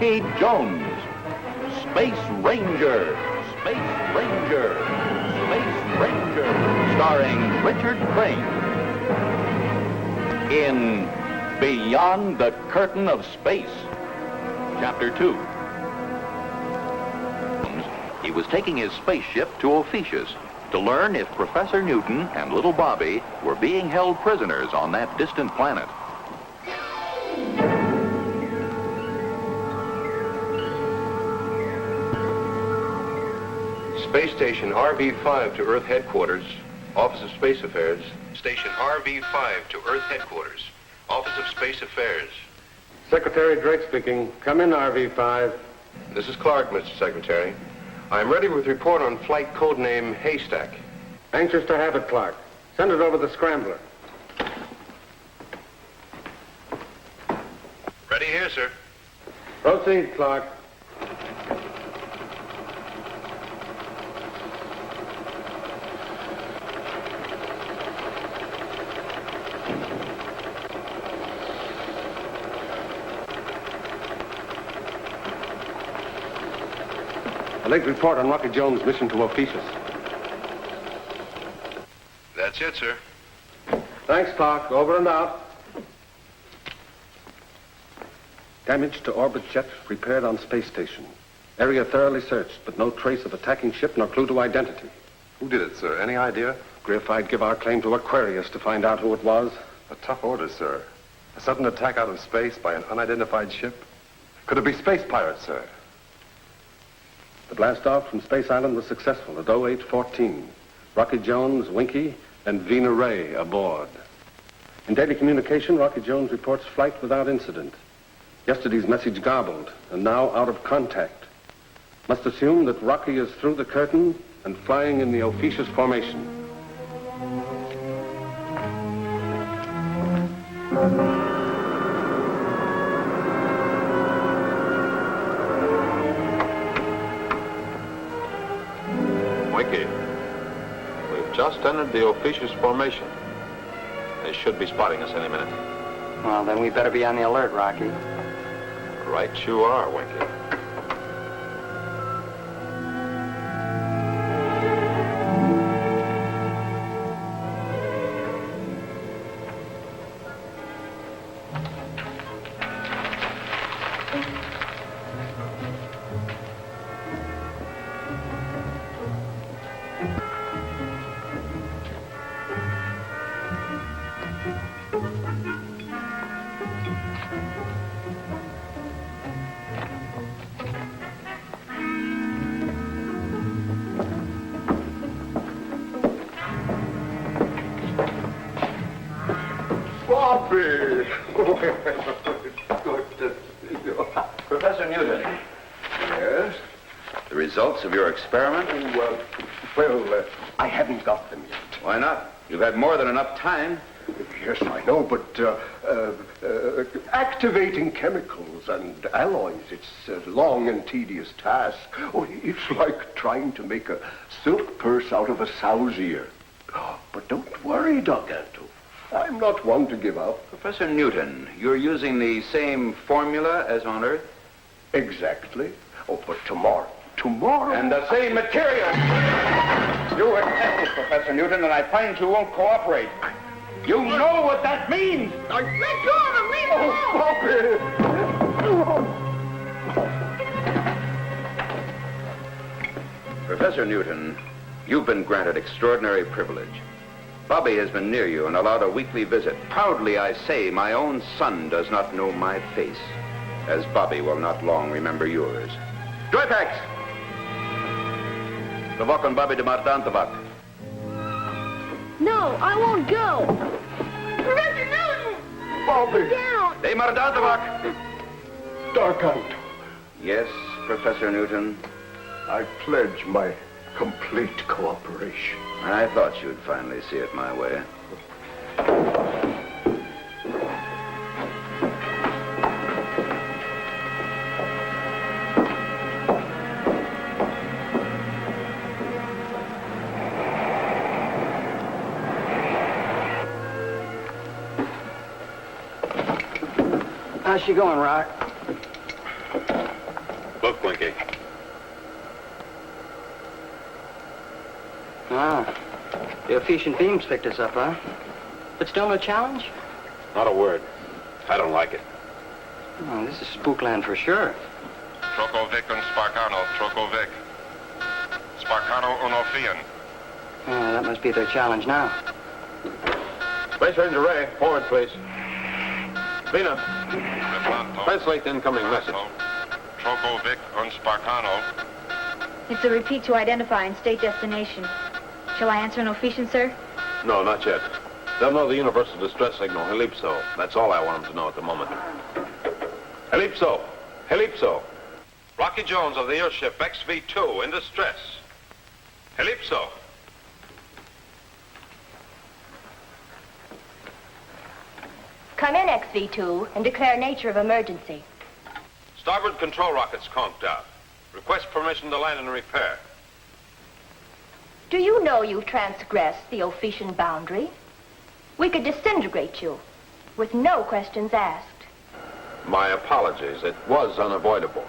Rocky Jones, Space Ranger, Space Ranger, Space Ranger, starring Richard Crane. In Beyond the Curtain of Space, Chapter 2. He was taking his spaceship to Ophiuchus to learn if Professor Newton and little Bobby were being held prisoners on that distant planet. Space Station RV-5 to Earth Headquarters, Office of Space Affairs. Station RV-5 to Earth Headquarters, Office of Space Affairs. Secretary Drake speaking. Come in, RV-5. This is Clark, Mr. Secretary. I'm ready with report on flight codename Haystack. Anxious to have it, Clark. Send it over the scrambler. Ready here, sir. Proceed, Clark. A late report on Rocky Jones' mission to Ophiuchus. That's it, sir. Thanks, Clark. Over and out. Damage to orbit jet repaired on space station. Area thoroughly searched, but no trace of attacking ship nor clue to identity. Who did it, sir? Any idea? Griff, I'd give our claim to Aquarius to find out who it was. A tough order, sir. A sudden attack out of space by an unidentified ship. Could it be space pirates, sir? The blast-off from Space Island was successful at 0814. Rocky Jones, Winky, and Vina Ray aboard. In daily communication, Rocky Jones reports flight without incident. Yesterday's message garbled, and now out of contact. Must assume that Rocky is through the curtain and flying in the Ophiuchus formation. Winky, we've just entered the Ophiuchus formation. They should be spotting us any minute. Well, then we better be on the alert, Rocky. Right you are, Winky. Bobby! Professor Newton. Yes? The results of your experiment? I haven't got them yet. Why not? You've had more than enough time. Yes, I know, but activating chemicals and alloys, it's a long and tedious task. Oh, it's like trying to make a silk purse out of a sow's ear. But don't worry, Garganto. I'm not one to give up. Professor Newton, you're using the same formula as on Earth? Exactly. Oh, but tomorrow... And the same material. You were tested, Professor Newton, and I find you won't cooperate. You know what that means! Let go of him! Leave him alone! Professor Newton, you've been granted extraordinary privilege. Bobby has been near you and allowed a weekly visit. Proudly I say my own son does not know my face, as Bobby will not long remember yours. Joypax! Provocan Bobby de Mardantovac. No, I won't go. Professor Newton! Bobby! Sit down! De Mardantovac! Garganto, Yes, Professor Newton. I pledge my complete cooperation. I thought you'd finally see it my way. How's she going, Rock? Look, Winky. Ah, the efficient beams picked us up, huh? But still no challenge? Not a word. I don't like it. Oh, this is spookland for sure. Trokovic and Sparkano, Trokovic. Sparkano Unofian. Yeah, that must be their challenge now. Space Ranger Ray, forward, please. Vina, translate the incoming message. Trokovic and Sparkano. It's a repeat to identify and state destination. Shall I answer an officiant, sir? No, not yet. They'll know the universal distress signal, Helipso. That's all I want them to know at the moment. Helipso! Helipso! Rocky Jones of the airship XV-2 in distress. Helipso! Come in, XV-2, and declare nature of emergency. Starboard control rockets conked out. Request permission to land and repair. Do you know you've transgressed the Ophician boundary? We could disintegrate you with no questions asked. My apologies. It was unavoidable.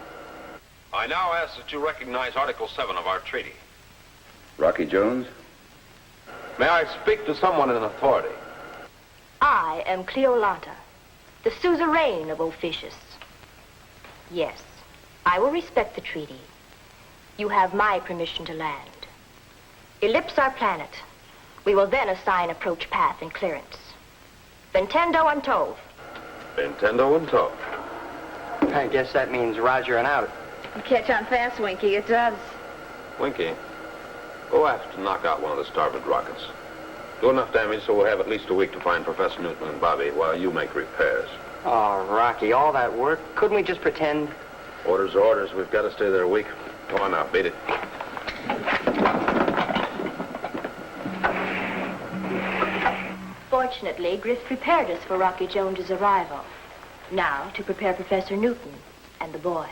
I now ask that you recognize Article 7 of our treaty. Rocky Jones? May I speak to someone in authority? I am Cleolanta, the suzerain of Ophiuchus. Yes, I will respect the treaty. You have my permission to land. Ellipse our planet. We will then assign approach path and clearance. Ventendo and Tove. Nintendo and Toe. I guess that means Roger and out. You catch on fast, Winky. It does. Winky, go aft to knock out one of the starboard rockets. Do enough damage so we'll have at least a week to find Professor Newton and Bobby while you make repairs. Oh, Rocky, all that work. Couldn't we just pretend? Orders are orders. We've got to stay there a week. Come on now, beat it. Fortunately, Griff prepared us for Rocky Jones's arrival. Now, to prepare Professor Newton and the boy.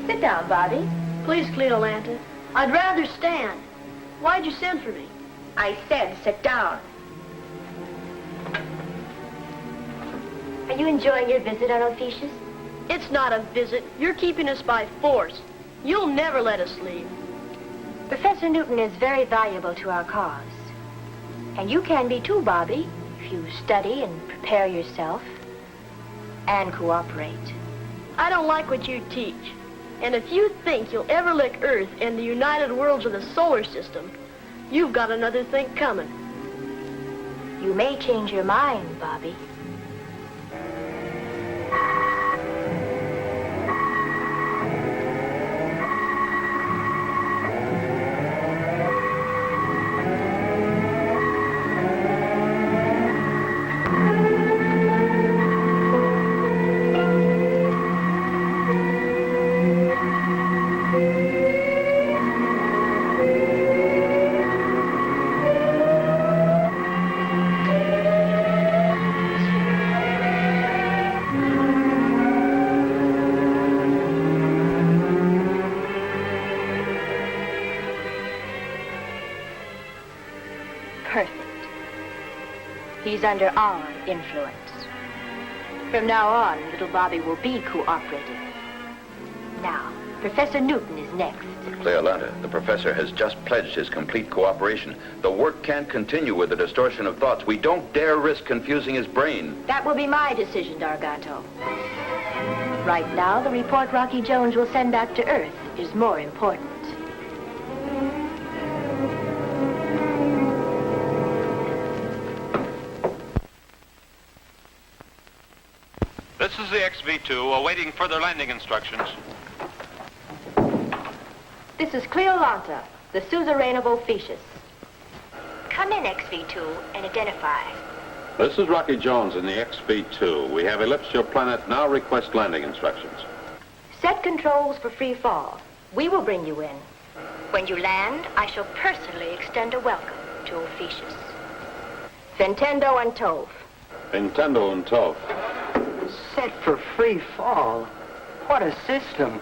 Sit down, Bobby. Please, Cleolanta. I'd rather stand. Why'd you send for me? I said sit down. Are you enjoying your visit on Ophiuchus? It's not a visit. You're keeping us by force. You'll never let us leave. Professor Newton is very valuable to our cause. And you can be too, Bobby, if you study and prepare yourself and cooperate. I don't like what you teach. And if you think you'll ever lick Earth and the United Worlds of the solar system, you've got another think coming. You may change your mind, Bobby. He's under our influence. From now on, little Bobby will be cooperative. Now, Professor Newton is next. Cleolanta, the professor has just pledged his complete cooperation. The work can't continue with the distortion of thoughts. We don't dare risk confusing his brain. That will be my decision, Dargato. Right now, the report Rocky Jones will send back to Earth is more important. This is the XV-2 awaiting further landing instructions. This is Cleolanta, the suzerain of Ophiuchus. Come in, XV-2, and identify. This is Rocky Jones in the XV-2. We have ellipsed your planet. Now request landing instructions. Set controls for free fall. We will bring you in. When you land, I shall personally extend a welcome to Ophiuchus. Ventendo and Tove. Nintendo and Tove. Set for free fall. What a system.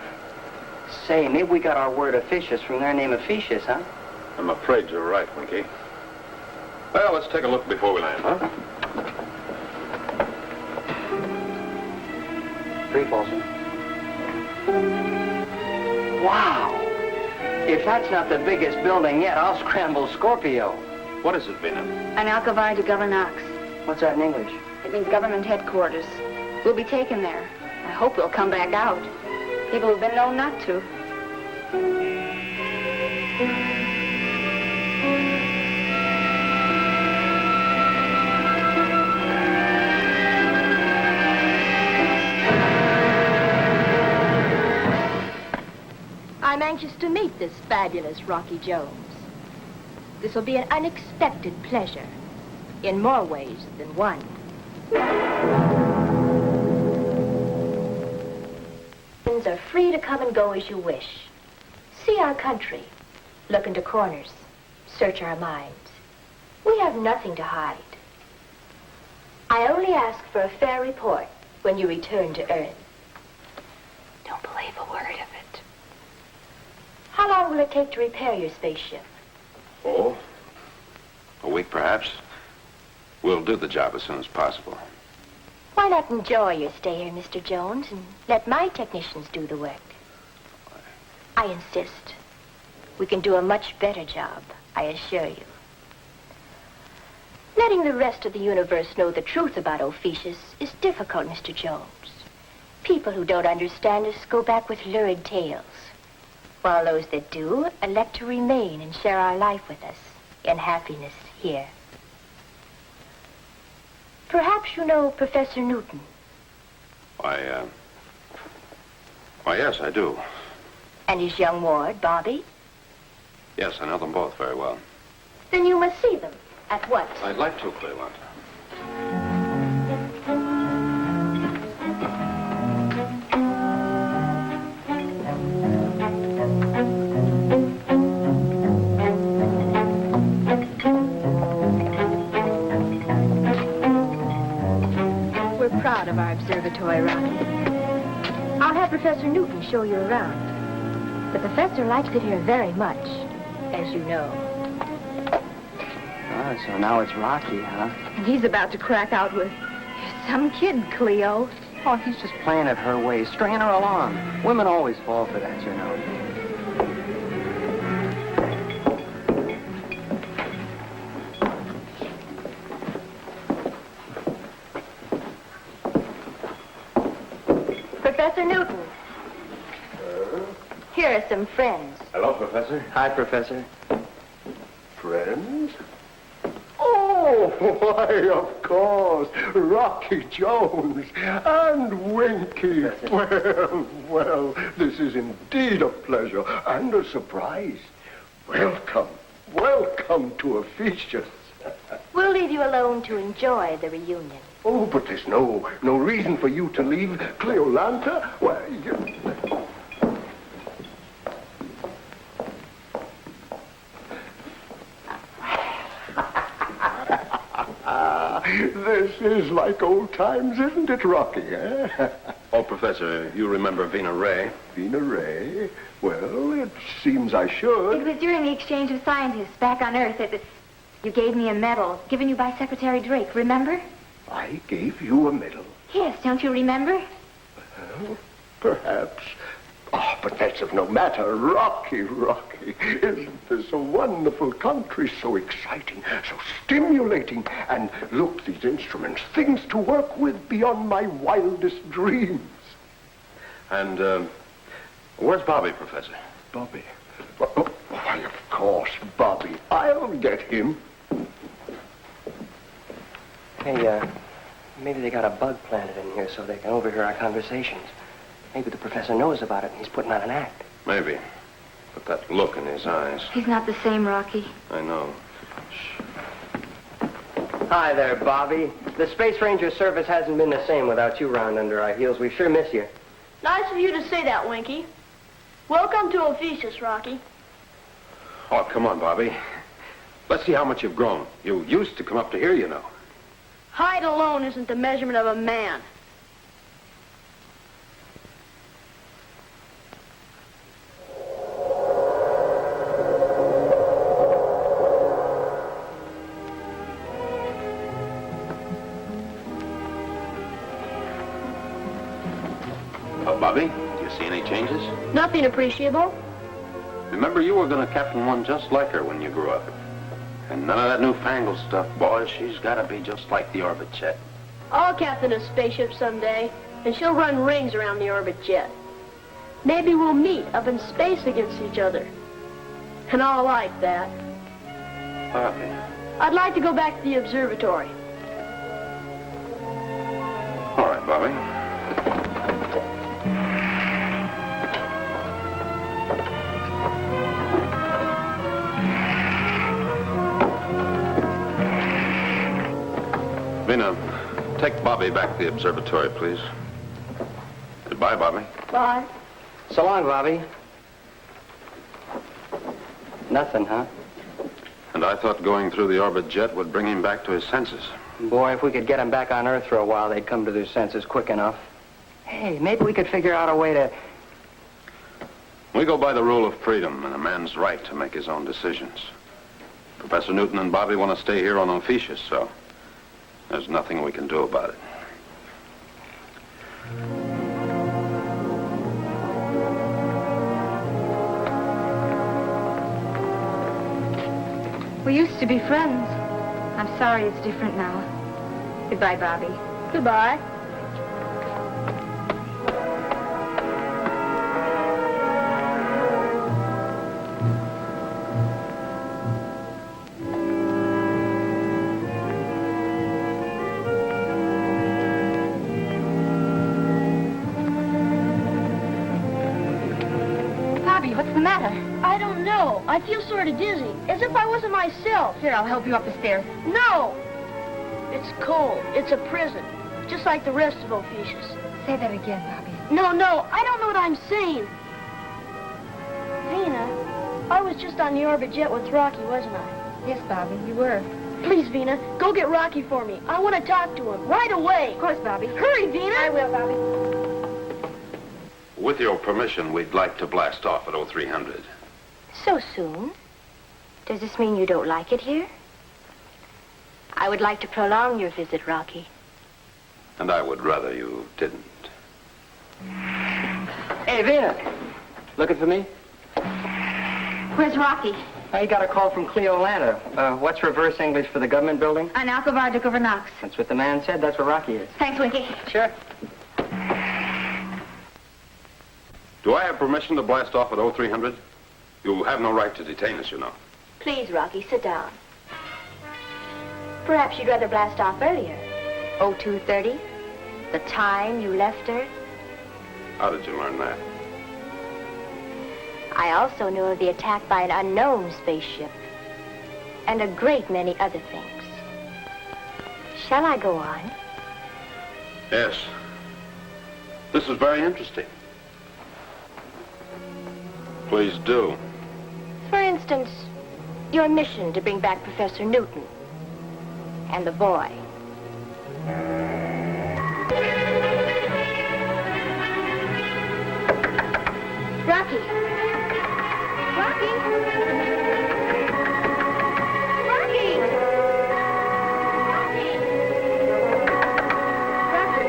Say, maybe we got our word officious from their name officious, huh? I'm afraid you're right, Winky. Well, let's take a look before we land, huh? Free fall, sir. Wow! If that's not the biggest building yet, I'll scramble Scorpio. What is it, Vina? An Alcavide to Governox. What's that in English? It means government headquarters. We'll be taken there. I hope we'll come back out. People have been known not to. I'm anxious to meet this fabulous Rocky Jones. This will be an unexpected pleasure, in more ways than one. Friends are free to come and go as you wish. See our country, look into corners, search our minds. We have nothing to hide. I only ask for a fair report when you return to Earth. Don't believe a word of it. How long will it take to repair your spaceship? Oh, a week perhaps. We'll do the job as soon as possible. Why not enjoy your stay here, Mr. Jones, and let my technicians do the work? I insist. We can do a much better job, I assure you. Letting the rest of the universe know the truth about Ophiuchus is difficult, Mr. Jones. People who don't understand us go back with lurid tales, while those that do elect to remain and share our life with us in happiness here. Perhaps you know Professor Newton. Why, yes, I do. And his young ward, Bobby? Yes, I know them both very well. Then you must see them at once. I'd like to, Cleveland. Proud of our observatory, Rocky. I'll have Professor Newton show you around. The professor likes it here very much, as you know. Ah, so now it's Rocky, huh? And he's about to crack out with some kid, Cleo. Oh, he's just playing it her way, stringing her along. Women always fall for that, you know. Professor Newton. Here are some friends. Hello, Professor. Hi, Professor. Friends? Oh, why, of course, Rocky Jones and Winky. Well, this is indeed a pleasure and a surprise. Welcome to Ophiuchus. We'll leave you alone to enjoy the reunion. Oh, but there's no reason for you to leave Cleolanta. Why, this is like old times, isn't it, Rocky, eh? Oh, Professor, you remember Vina Ray? Vina Ray? Well, it seems I should. It was during the exchange of scientists back on Earth that you gave me a medal given you by Secretary Drake, remember? I gave you a medal? Yes, don't you remember? Well, perhaps. Oh, but that's of no matter. Rocky. Isn't this a wonderful country? So exciting, so stimulating. And look, these instruments, things to work with beyond my wildest dreams. And, where's Bobby, Professor? Bobby? Oh, why, of course, Bobby. I'll get him. Hey, maybe they got a bug planted in here so they can overhear our conversations. Maybe the professor knows about it and he's putting on an act. Maybe. But that look in his eyes. He's not the same, Rocky. I know. Hi there, Bobby. The Space Ranger service hasn't been the same without you round under our heels. We sure miss you. Nice of you to say that, Winky. Welcome to Ophiuchus, Rocky. Oh, come on, Bobby. Let's see how much you've grown. You used to come up to here, you know. Height alone isn't the measurement of a man. Well, Bobby, do you see any changes? Nothing appreciable. Remember, you were going to captain one just like her when you grew up. And none of that newfangled stuff. Boy, she's got to be just like the orbit jet. I'll captain a spaceship someday, and she'll run rings around the orbit jet. Maybe we'll meet up in space against each other. And I'll like that. Bobby. I'd like to go back to the observatory. All right, Bobby. Vina, take Bobby back to the observatory, please. Goodbye, Bobby. Bye. So long, Bobby. Nothing, huh? And I thought going through the orbit jet would bring him back to his senses. Boy, if we could get them back on Earth for a while, they'd come to their senses quick enough. Hey, maybe we could figure out a way to... We go by the rule of freedom and a man's right to make his own decisions. Professor Newton and Bobby want to stay here on Ophiuchus, so there's nothing we can do about it. We used to be friends. I'm sorry it's different now. Goodbye, Bobby. Goodbye. Bobby, what's the matter? I don't know. I feel sort of dizzy, as if I wasn't myself. Here, I'll help you up the stairs. No! It's cold. It's a prison, just like the rest of Ophiuchus. Say that again, Bobby. No, I don't know what I'm saying. Vina, I was just on the orbit jet with Rocky, wasn't I? Yes, Bobby, you were. Please, Vina, go get Rocky for me. I want to talk to him right away. Of course, Bobby. Hurry, Vina. I will, Bobby. With your permission, we'd like to blast off at 0300. So soon? Does this mean you don't like it here? I would like to prolong your visit, Rocky. And I would rather you didn't. Hey, Vina. Looking for me? Where's Rocky? I got a call from Cleolanta. What's reverse English for the government building? An Alcovar Duke over Knox. That's what the man said. That's where Rocky is. Thanks, Winky. Sure. Do I have permission to blast off at 0300? You have no right to detain us, you know. Please, Rocky, sit down. Perhaps you'd rather blast off earlier. 0230? The time you left Earth? How did you learn that? I also know of the attack by an unknown spaceship. And a great many other things. Shall I go on? Yes. This is very interesting. Please do. For instance, your mission to bring back Professor Newton and the boy. Rocky. Rocky. Rocky. Rocky. Rocky. Rocky.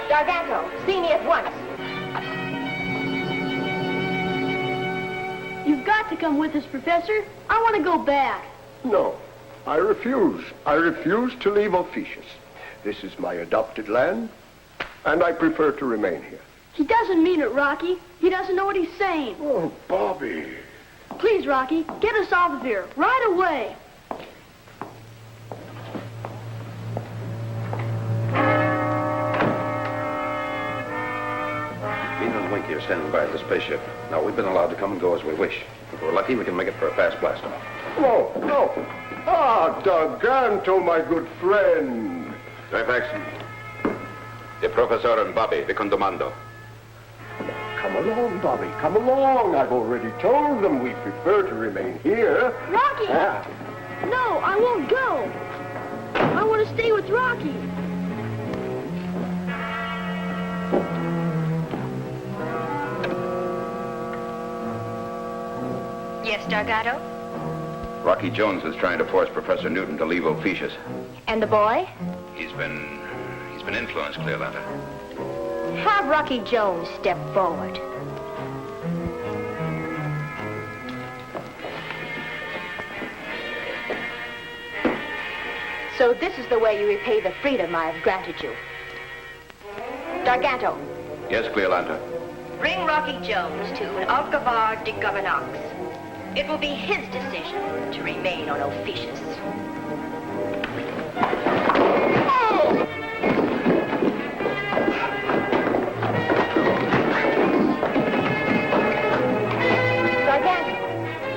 Garganto, see me at once. You've got to come with us, Professor. I want to go back. No, I refuse. I refuse to leave Ophiuchus. This is my adopted land, and I prefer to remain here. He doesn't mean it, Rocky. He doesn't know what he's saying. Oh, Bobby. Please, Rocky, get us off of here right away. Vina and Winky are standing by the spaceship. Now, we've been allowed to come and go as we wish. If we're lucky, we can make it for a fast blast off. No, no. Ah, Garganto, my good friend. Fairfax. The Professor and Bobby, the Condomando. Come along, Bobby, come along. I've already told them we prefer to remain here. Rocky! Ah. No, I won't go. I want to stay with Rocky. Gargano? Rocky Jones is trying to force Professor Newton to leave Ophiuchus. And the boy? He's been influenced, Cleolanta. Have Rocky Jones step forward. So this is the way you repay the freedom I have granted you. Garganto, Yes, Cleolanta. bring Rocky Jones to an Alcazar de Governance. It will be his decision to remain on Ophiuchus.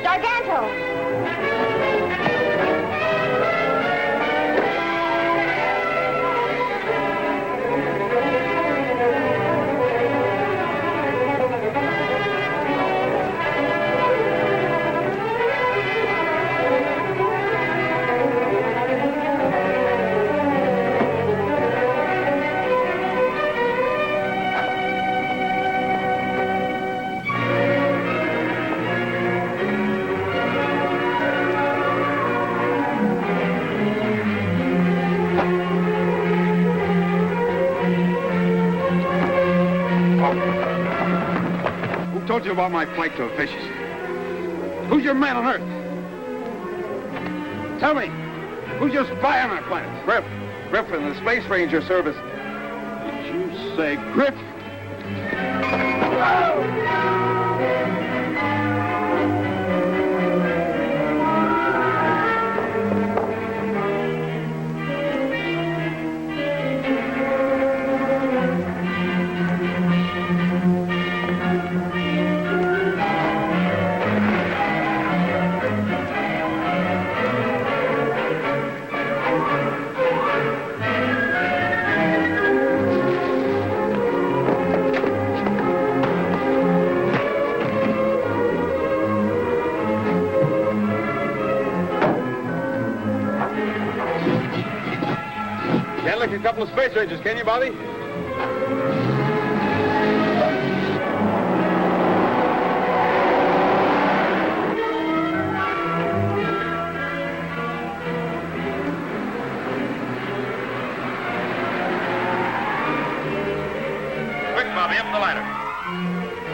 Garganto! Who told you about my flight to Ophiuchus? Who's your man on Earth? Tell me, who's your spy on our planet? Griff in the Space Ranger service. Did you say Griff? Can't lick a couple of Space Rangers, can you, Bobby? Quick, Bobby, up the ladder.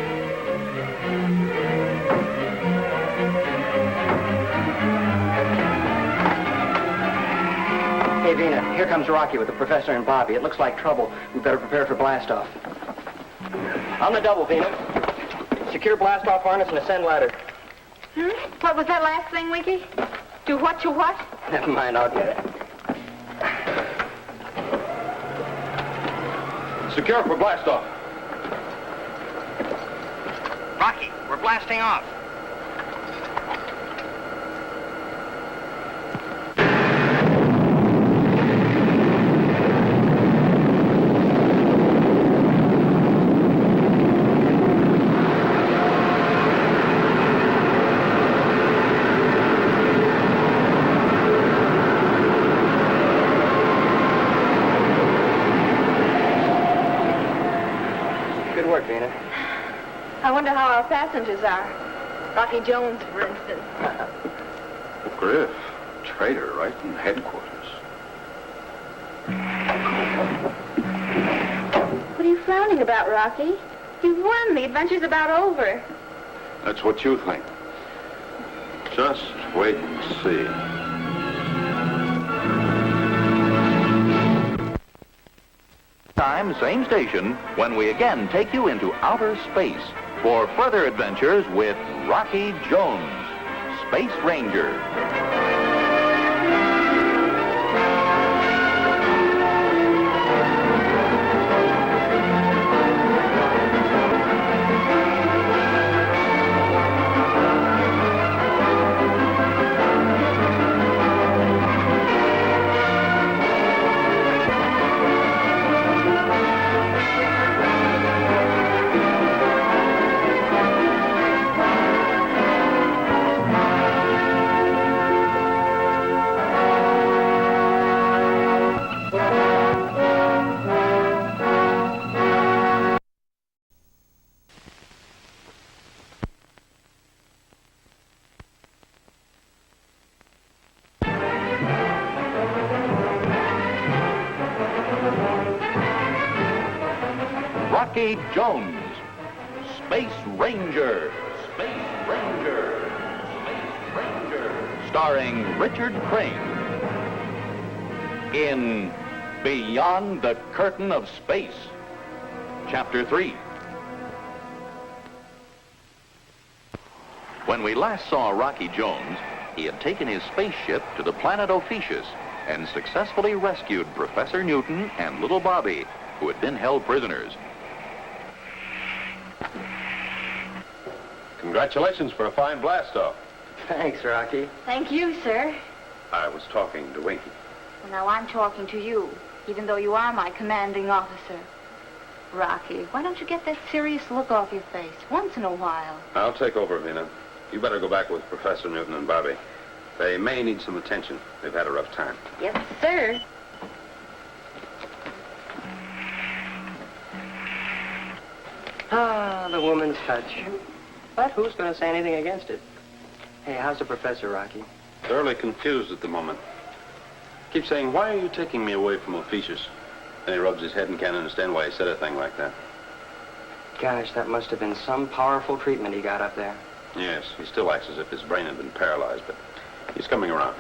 Hey, Vina, here comes Rocky with the professor and Bobby. It looks like trouble. We better prepare for blastoff. On the double, Vina. Secure blastoff harness and ascend ladder. What was that last thing, Winky? Do what to what? Never mind, I'll get it. Secure for blastoff. Rocky, we're blasting off. Good work, Vina. I wonder how our passengers are. Rocky Jones, for instance. Griff, traitor, right in headquarters. What are you frowning about, Rocky? You've won. The adventure's about over. That's what you think. Just wait and see. Time, same station, when we again take you into outer space for further adventures with Rocky Jones, Space Ranger. Rocky Jones, Space Ranger, Space Ranger, Space Ranger, starring Richard Crane in Beyond the Curtain of Space, Chapter 3. When we last saw Rocky Jones, he had taken his spaceship to the planet Ophiuchus and successfully rescued Professor Newton and little Bobby, who had been held prisoners. Congratulations for a fine blast-off. Thanks, Rocky. Thank you, sir. I was talking to Winky. Well, now I'm talking to you, even though you are my commanding officer. Rocky, why don't you get that serious look off your face once in a while? I'll take over, Vina. You better go back with Professor Newton and Bobby. They may need some attention. They've had a rough time. Yes, sir. Ah, the woman's touch. But who's going to say anything against it? Hey, how's the professor, Rocky? Thoroughly confused at the moment. Keeps saying, why are you taking me away from Ophiuchus? Then he rubs his head and can't understand why he said a thing like that. Gosh, that must have been some powerful treatment he got up there. Yes, he still acts as if his brain had been paralyzed, but he's coming around.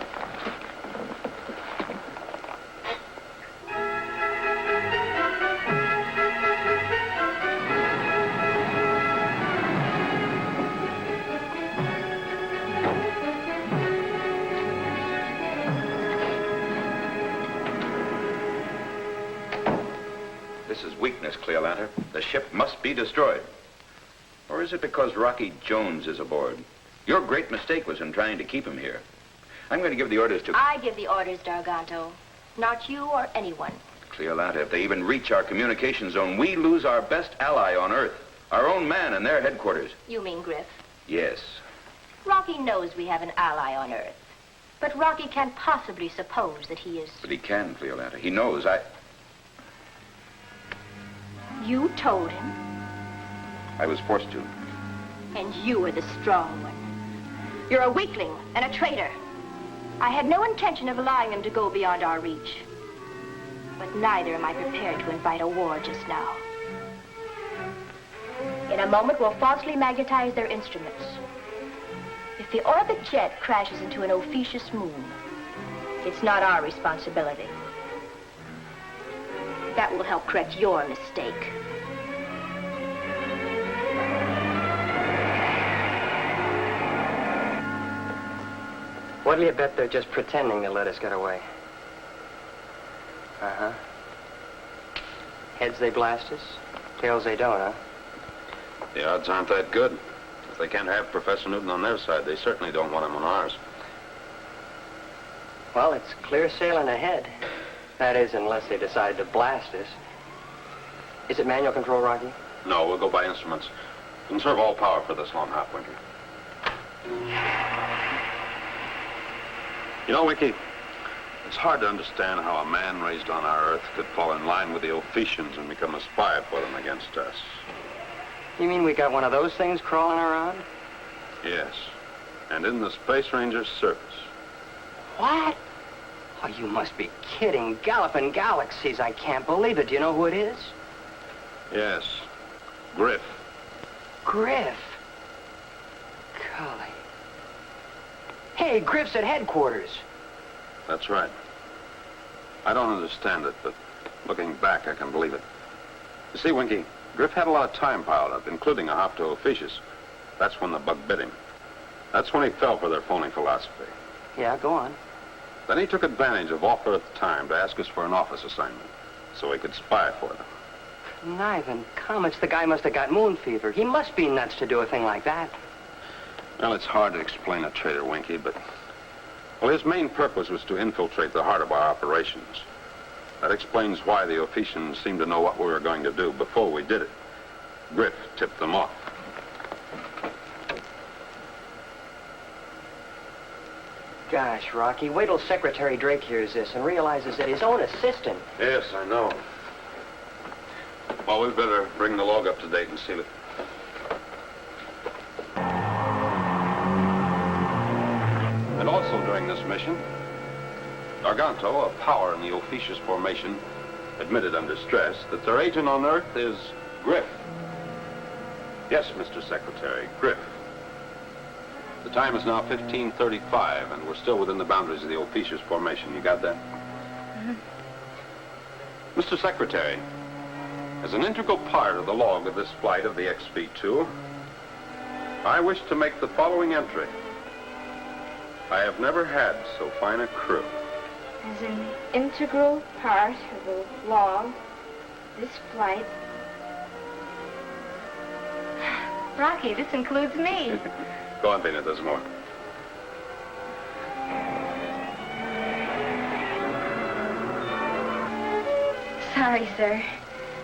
This is weakness, Cleolanta. The ship must be destroyed. Or is it because Rocky Jones is aboard? Your great mistake was in trying to keep him here. I'm going to give the orders to... I give the orders, D'Arganto. Not you or anyone. Cleolanta, if they even reach our communication zone, we lose our best ally on Earth. Our own man in their headquarters. You mean Griff? Yes. Rocky knows we have an ally on Earth. But Rocky can't possibly suppose that he is... But he can, Cleolanta. He knows You told him? I was forced to. And you are the strong one. You're a weakling and a traitor. I had no intention of allowing them to go beyond our reach. But neither am I prepared to invite a war just now. In a moment, we'll falsely magnetize their instruments. If the orbit jet crashes into an Ophiuchus moon, it's not our responsibility. That will help correct your mistake. What'll you bet they're just pretending to let us get away? Uh-huh. Heads they blast us, tails they don't, huh? The odds aren't that good. If they can't have Professor Newton on their side, they certainly don't want him on ours. Well, it's clear sailing ahead. That is, unless they decide to blast us. Is it manual control, Rocky? No, we'll go by instruments. Conserve all power for this long hop, Winky. You know, Winky, it's hard to understand how a man raised on our Earth could fall in line with the Ophiuchans and become a spy for them against us. You mean we got one of those things crawling around? Yes, and in the Space Ranger's service. What? Oh, you must be kidding. Galloping galaxies, I can't believe it. Do you know who it is? Yes, Griff. Griff. Golly. Hey, Griff's at headquarters. That's right. I don't understand it, but looking back, I can believe it. You see, Winky, Griff had a lot of time piled up, including a hop to Ophiuchus. That's when the bug bit him. That's when he fell for their phony philosophy. Yeah, go on. Then he took advantage of off-Earth time to ask us for an office assignment, so he could spy for them. Conniving comets, the guy must have got moon fever. He must be nuts to do a thing like that. Well, it's hard to explain a traitor, Winky, but... Well, his main purpose was to infiltrate the heart of our operations. That explains why the Ophiuchans seemed to know what we were going to do before we did it. Griff tipped them off. Gosh, Rocky, wait till Secretary Drake hears this and realizes that his own assistant... Yes, I know. Well, we'd better bring the log up to date and seal it. And also during this mission, D'Arganto, a power in the Ophiuchus formation, admitted under stress that their agent on Earth is Griff. Yes, Mr. Secretary, Griff. The time is now 15:35, and we're still within the boundaries of the Ophiuchus Formation. You got that? Mr. Secretary, as an integral part of the log of this flight of the XV2, I wish to make the following entry. I have never had so fine a crew. As an integral part of the log, this flight... Rocky, this includes me. Go on, Vina, there's more. Sorry, sir.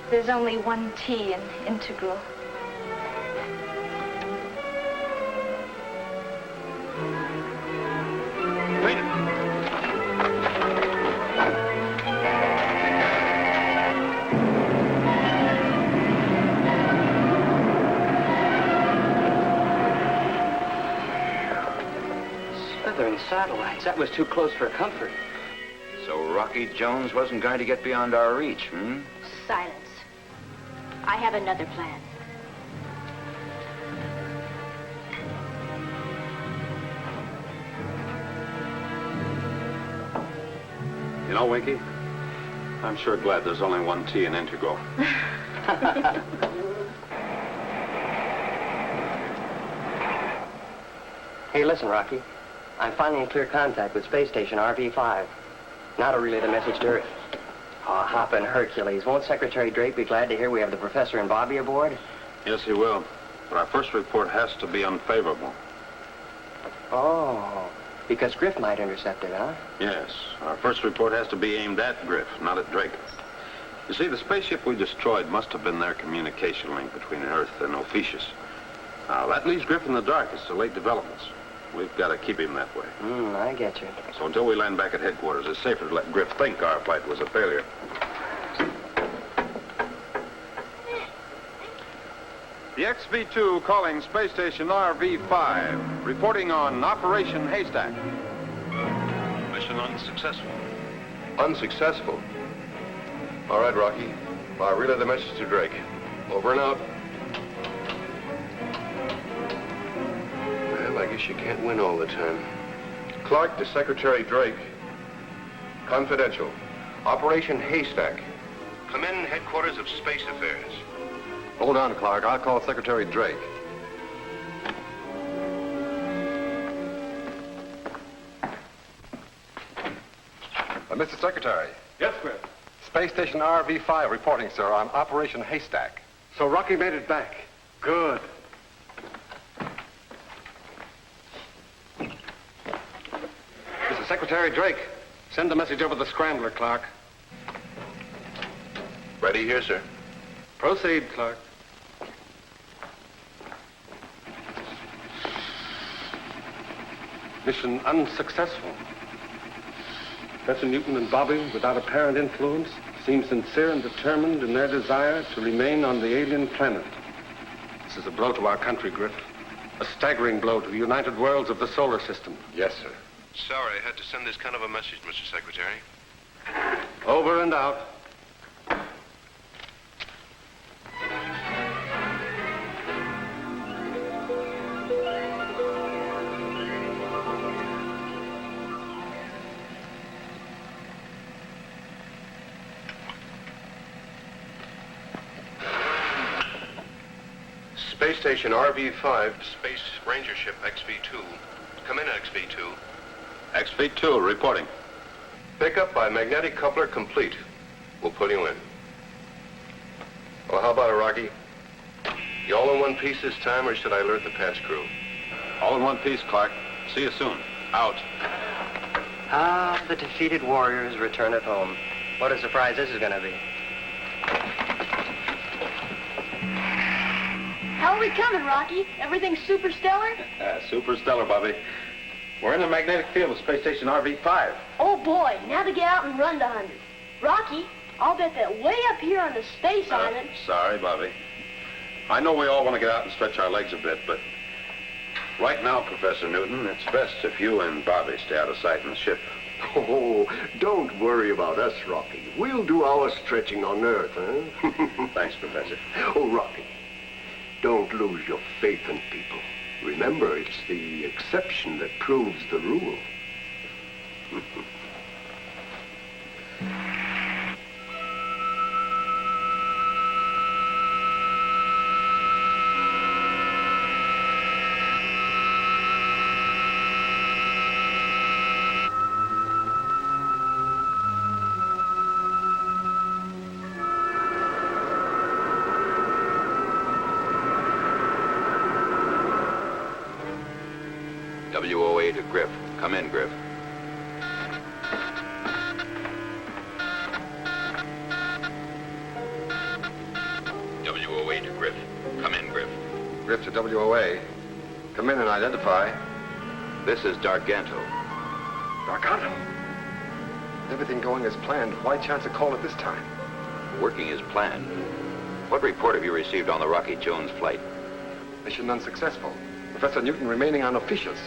There's only one T in integral. Feathering satellites. That was too close for comfort. So Rocky Jones wasn't going to get beyond our reach, hmm? Silence. I have another plan. You know, Winky, I'm sure glad there's only one T in integral. Hey, listen, Rocky. I'm finally in clear contact with Space Station RV-5. Now to relay the message to Earth. Oh, hoppin' Hercules. Won't Secretary Drake be glad to hear we have the Professor and Bobby aboard? Yes, he will. But our first report has to be unfavorable. Oh, because Griff might intercept it, huh? Yes, our first report has to be aimed at Griff, not at Drake. You see, the spaceship we destroyed must have been their communication link between Earth and Ophiuchus. Now, that leaves Griff in the dark as to late developments. We've got to keep him that way. I get you. So until we land back at headquarters, it's safer to let Griff think our flight was a failure. The XV2 calling Space Station RV-5, reporting on Operation Haystack. Mission unsuccessful. Unsuccessful? All right, Rocky. I'll relay the message to Drake. Over and out. Well, I guess you can't win all the time. Clark to Secretary Drake. Confidential. Operation Haystack. Come in, headquarters of Space Affairs. Hold on, Clark. I'll call Secretary Drake. Mr. Secretary. Yes, Griff. Space Station RV-5 reporting, sir, on Operation Haystack. So Rocky made it back. Good. This is Secretary Drake. Send the message over the scrambler, Clark. Ready here, sir. Proceed, Clark. Mission unsuccessful. Professor Newton and Bobby, without apparent influence, seem sincere and determined in their desire to remain on the alien planet. This is a blow to our country, Griff. A staggering blow to the united worlds of the solar system. Yes, sir. Sorry I had to send this kind of a message, Mr. Secretary. Over and out. Space Station RV-5, Space Ranger Ship XV2. Come in, XV2. XV2 reporting. Pickup by magnetic coupler complete. We'll pull you in. Well, how about it, Rocky? You all in one piece this time, or should I alert the patch crew? All in one piece, Clark. See you soon. Out. Ah, the defeated warriors return at home. What a surprise this is going to be. How are we coming, Rocky? Everything super stellar? Super stellar, Bobby. We're in the magnetic field of Space Station RV-5. Oh, boy. Now to get out and run to 100. Rocky, I'll bet that way up here on the space island... Sorry, Bobby. I know we all want to get out and stretch our legs a bit, but right now, Professor Newton, it's best if you and Bobby stay out of sight in the ship. Oh, don't worry about us, Rocky. We'll do our stretching on Earth, huh? Thanks, Professor. Oh, Rocky, don't lose your faith in people. Remember, it's the exception that proves the rule. WOA to Griff. Come in, Griff. WOA to Griff. Come in, Griff. Griff to WOA. Come in and identify. This is Darganto. Gargano. Everything going as planned. Why chance a call at this time? Working as planned. What report have you received on the Rocky Jones flight? Mission unsuccessful. Professor Newton remaining unofficious.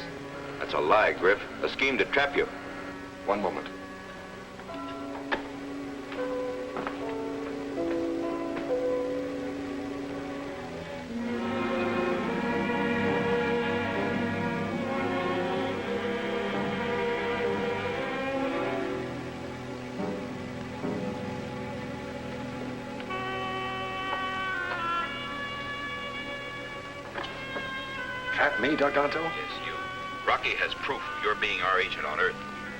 That's a lie, Griff. A scheme to trap you. One moment. Trap me, Garganto? Yes, you. Rocky has proof of your being our agent on Earth.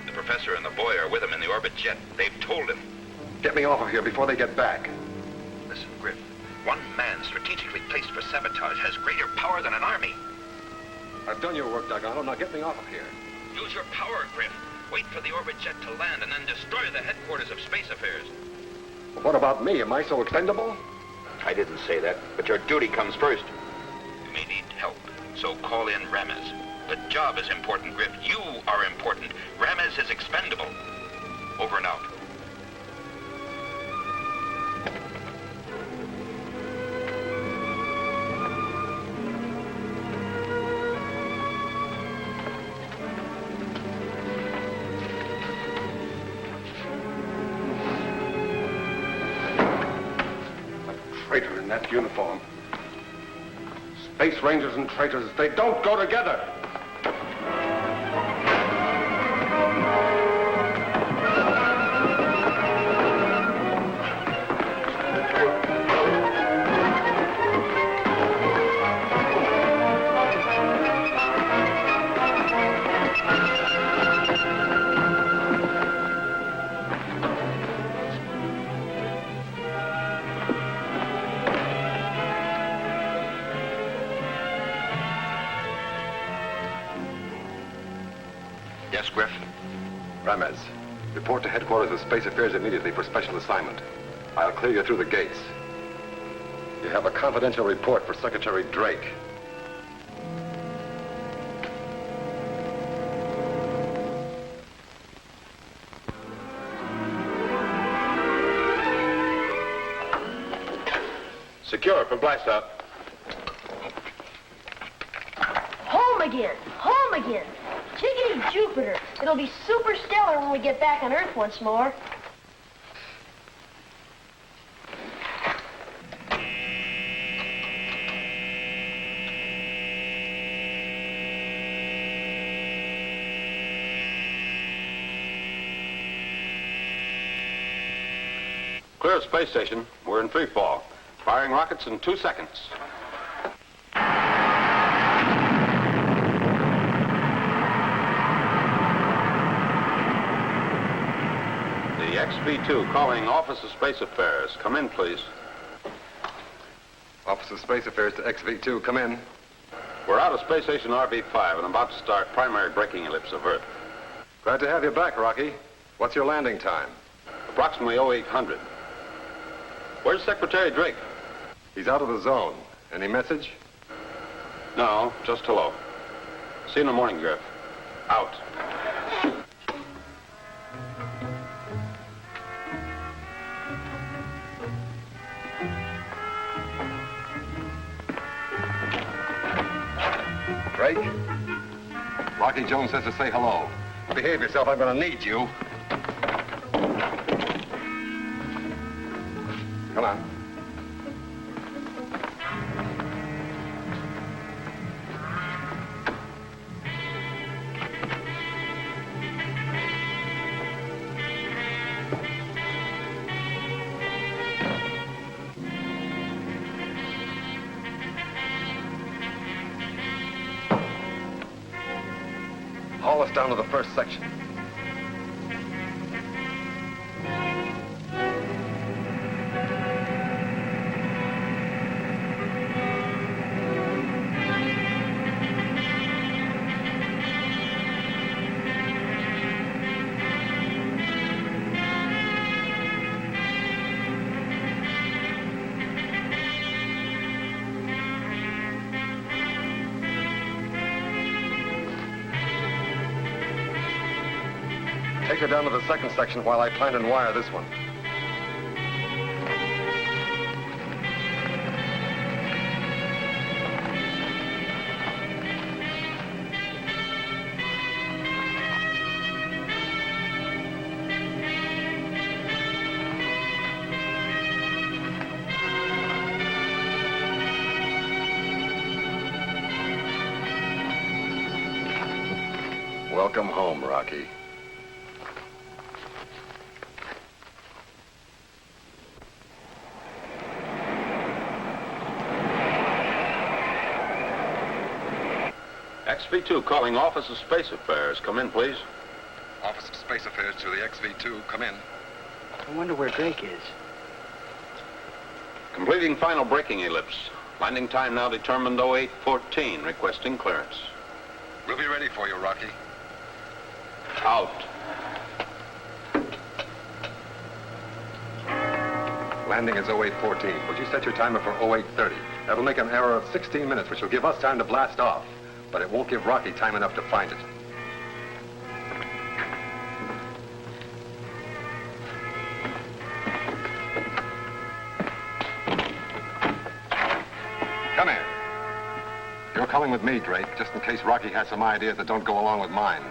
The professor and the boy are with him in the orbit jet. They've told him. Get me off of here before they get back. Listen, Griff. One man strategically placed for sabotage has greater power than an army. I've done your work, Gargano. Now get me off of here. Use your power, Griff. Wait for the orbit jet to land and then destroy the headquarters of Space Affairs. Well, what about me? Am I so expendable? I didn't say that, but your duty comes first. You may need help, so call in Ramez. The job is important, Griff. You are important. Ramez is expendable. Over and out. A traitor in that uniform. Space Rangers and traitors, they don't go together. Yes, Griff? Ramez, report to headquarters of Space Affairs immediately for special assignment. I'll clear you through the gates. You have a confidential report for Secretary Drake. Secure for blast out. Home again! Home again! Jiggity Jupiter! It'll be super stellar when we get back on Earth once more. Clear space station. We're in free fall. Firing rockets in 2 seconds. The XV-2 calling Office of Space Affairs. Come in, please. Office of Space Affairs to XV-2, come in. We're out of Space Station RV-5 and about to start primary braking ellipse of Earth. Glad to have you back, Rocky. What's your landing time? Approximately 0800. Where's Secretary Drake? He's out of the zone. Any message? No, just hello. See you in the morning, Griff. Out. Drake? Rocky Jones says to say hello. behave yourself, I'm going to need you. Come on. Haul us down to the first section. Take her down to the second section while I plant and wire this one. Welcome home, Rocky. XV2 calling Office of Space Affairs. Come in, please. Office of Space Affairs to the XV2. Come in. I wonder where Drake is. Completing final braking ellipse. Landing time now determined 0814. Requesting clearance. We'll be ready for you, Rocky. Out. Landing is 0814. Would you set your timer for 0830? That'll make an error of 16 minutes, which will give us time to blast off. But it won't give Rocky time enough to find it. Come here. You're coming with me, Drake, just in case Rocky has some ideas that don't go along with mine.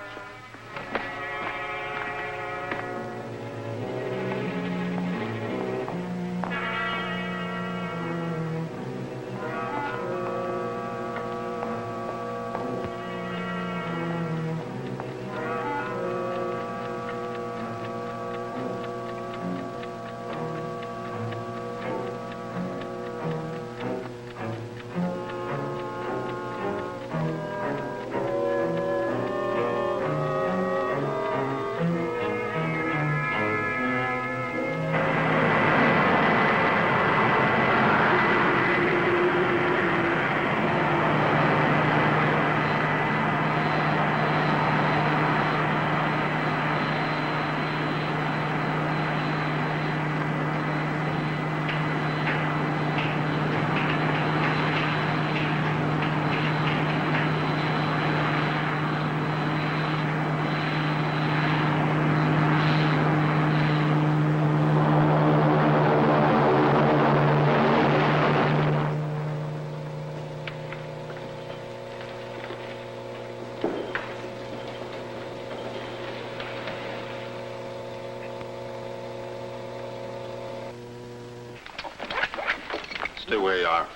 Stay where you are.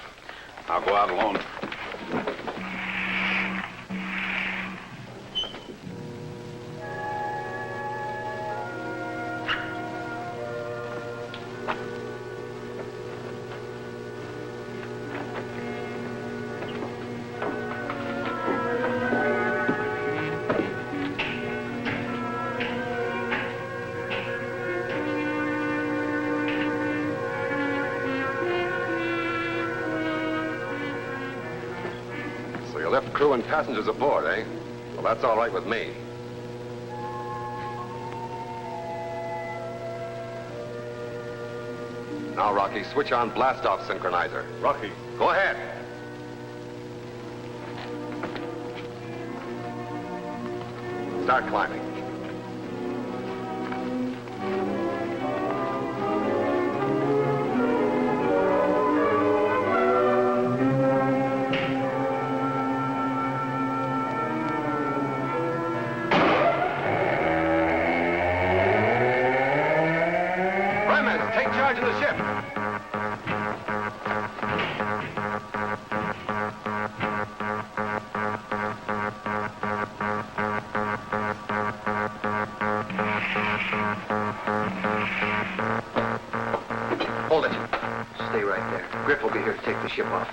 I'll go out alone. You left crew and passengers aboard, eh? Well, that's all right with me. Now, Rocky, switch on blast-off synchronizer. Rocky. Go ahead. Start climbing. charge of the ship. Hold it. Stay right there. Griff will be here to take the ship off.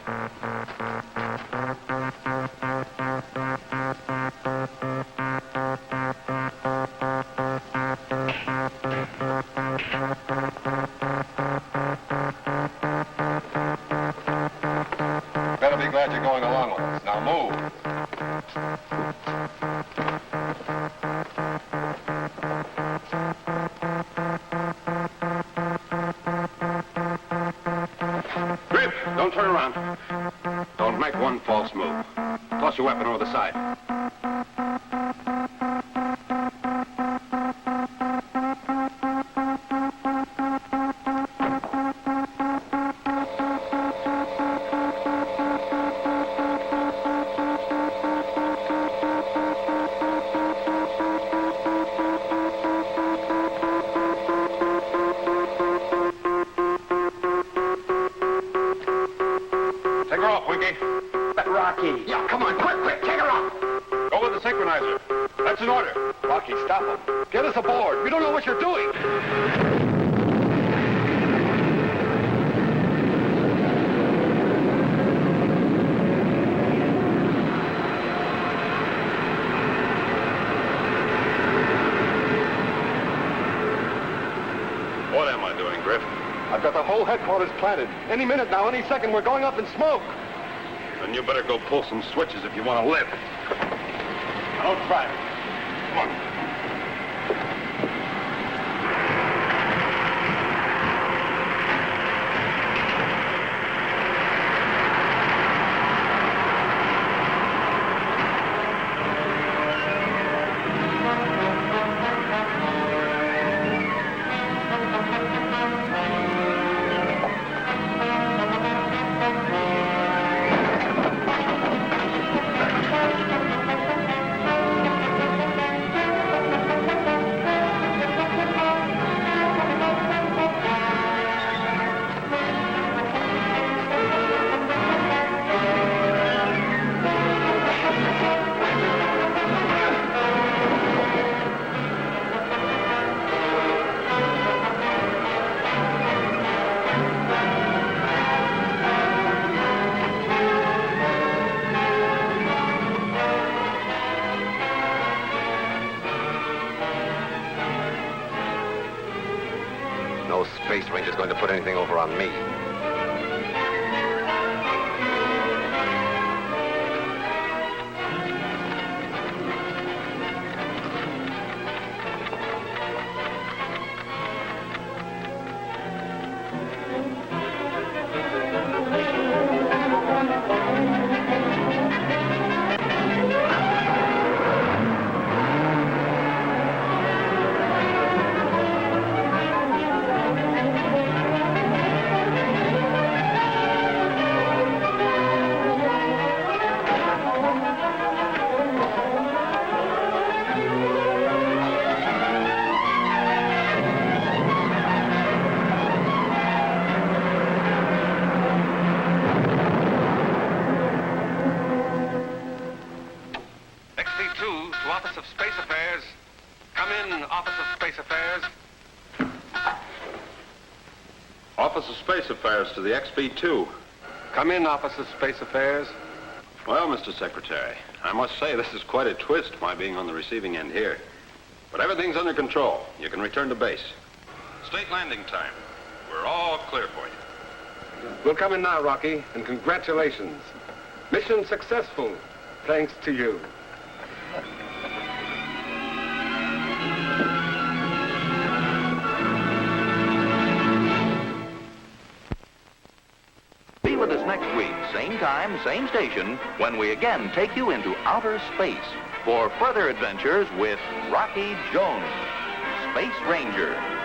Better be glad you're going along with us. Now move. Griff, don't turn around. Don't make one false move. Toss your weapon over the side. Take her off, Winky. But Rocky. Yeah, come on, quick, take her off. Go with the synchronizer. That's an order. Rocky, stop him. Get us aboard. We don't know what you're doing. What am I doing, Griff? I've got the whole headquarters planted. Any minute now, any second, we're going up in smoke. Then you better go pull some switches if you want to live. Now, don't try it. Come on. No space ranger's going to put anything over on me. to Office of Space Affairs. Come in, Office of Space Affairs. Office of Space Affairs to the XB2. Come in, Office of Space Affairs. Well, Mr. Secretary, I must say this is quite a twist, my being on the receiving end here. But everything's under control. You can return to base. State landing time. We're all clear for you. We'll come in now, Rocky, and congratulations. Mission successful, thanks to you. Be with us next week, same time, same station, when we again take you into outer space for further adventures with Rocky Jones, Space Ranger.